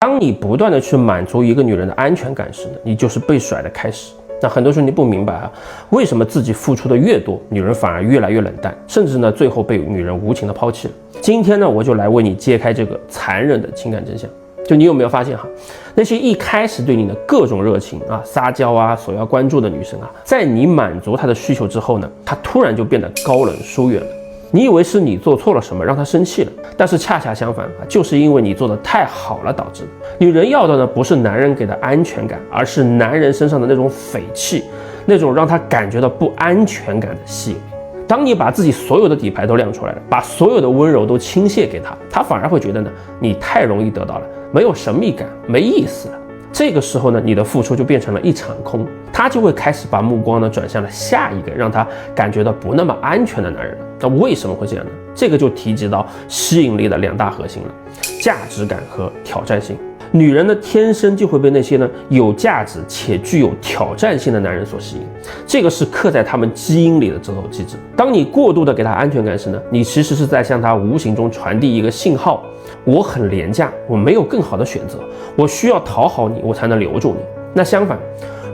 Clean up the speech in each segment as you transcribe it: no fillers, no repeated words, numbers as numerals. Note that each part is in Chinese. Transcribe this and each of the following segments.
当你不断的去满足一个女人的安全感时呢，你就是被甩的开始。那很多时候你不明白啊，为什么自己付出的越多，女人反而越来越冷淡，甚至呢最后被女人无情的抛弃了。今天呢，我就来为你揭开这个残忍的情感真相。就你有没有发现哈，那些一开始对你的各种热情啊、撒娇啊、索要关注的女生啊，在你满足她的需求之后呢，她突然就变得高冷疏远了。你以为是你做错了什么让她生气了，但是恰恰相反啊，就是因为你做得太好了导致的。女人要的呢，不是男人给的安全感，而是男人身上的那种匪气，那种让她感觉到不安全感的吸引力。当你把自己所有的底牌都亮出来了，把所有的温柔都倾泻给她，她反而会觉得呢，你太容易得到了，没有神秘感，没意思了。这个时候呢，你的付出就变成了一场空，她就会开始把目光呢转向了下一个让她感觉到不那么安全的男人了。那为什么会这样呢？这个就提及到吸引力的两大核心了：价值感和挑战性。女人呢，天生就会被那些呢有价值且具有挑战性的男人所吸引，这个是刻在他们基因里的择偶机制。当你过度的给他安全感时呢，你其实是在向他无形中传递一个信号：我很廉价，我没有更好的选择，我需要讨好你，我才能留住你。那相反，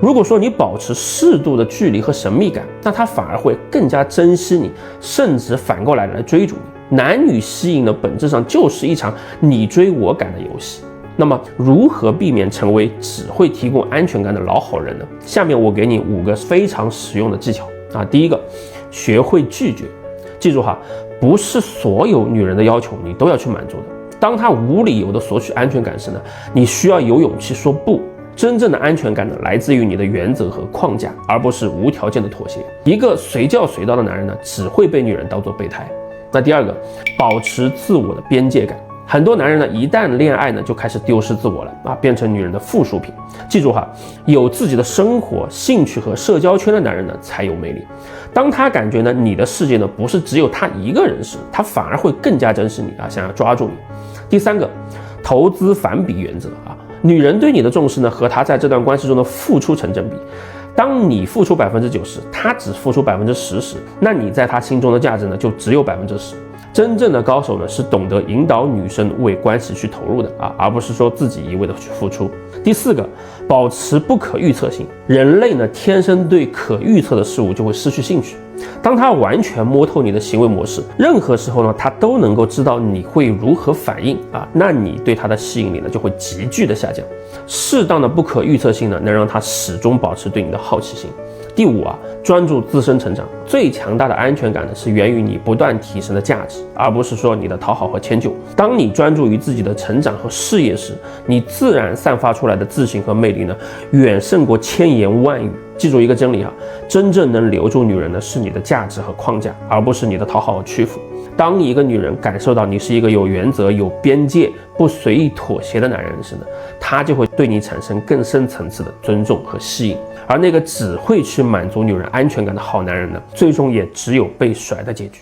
如果说你保持适度的距离和神秘感，那他反而会更加珍惜你，甚至反过来追逐你。男女吸引的本质上就是一场你追我赶的游戏。那么如何避免成为只会提供安全感的老好人呢？下面我给你5个非常实用的技巧啊。第一个，学会拒绝。记住哈，不是所有女人的要求你都要去满足的。当她无理由的索取安全感时呢，你需要有勇气说不。真正的安全感呢，来自于你的原则和框架，而不是无条件的妥协。一个随叫随到的男人呢，只会被女人当作备胎。那第二个，保持自我的边界感。很多男人呢，一旦恋爱呢，就开始丢失自我了啊，变成女人的附属品。记住哈，有自己的生活、兴趣和社交圈的男人呢，才有魅力。当他感觉呢，你的世界呢，不是只有他一个人时，他反而会更加珍视你啊，想要抓住你。第三个，投资反比原则啊，女人对你的重视呢，和她在这段关系中的付出成正比。当你付出90%，她只付出10%时，那你在她心中的价值呢，就只有10%。真正的高手呢，是懂得引导女生为关系去投入的啊，而不是说自己一味的去付出。第四个，保持不可预测性。人类呢，天生对可预测的事物就会失去兴趣。当他完全摸透你的行为模式，任何时候呢，他都能够知道你会如何反应啊，那你对他的吸引力呢，就会急剧的下降。适当的不可预测性呢，能让他始终保持对你的好奇心。第5啊，专注自身成长。最强大的安全感呢，是源于你不断提升的价值，而不是说你的讨好和迁就。当你专注于自己的成长和事业时，你自然散发出来的自信和魅力呢，远胜过千言万语。记住一个真理啊，真正能留住女人的是你的价值和框架，而不是你的讨好和屈服。当一个女人感受到你是一个有原则、有边界、不随意妥协的男人时呢，她就会对你产生更深层次的尊重和吸引。而那个只会去满足女人安全感的好男人呢，最终也只有被甩的结局。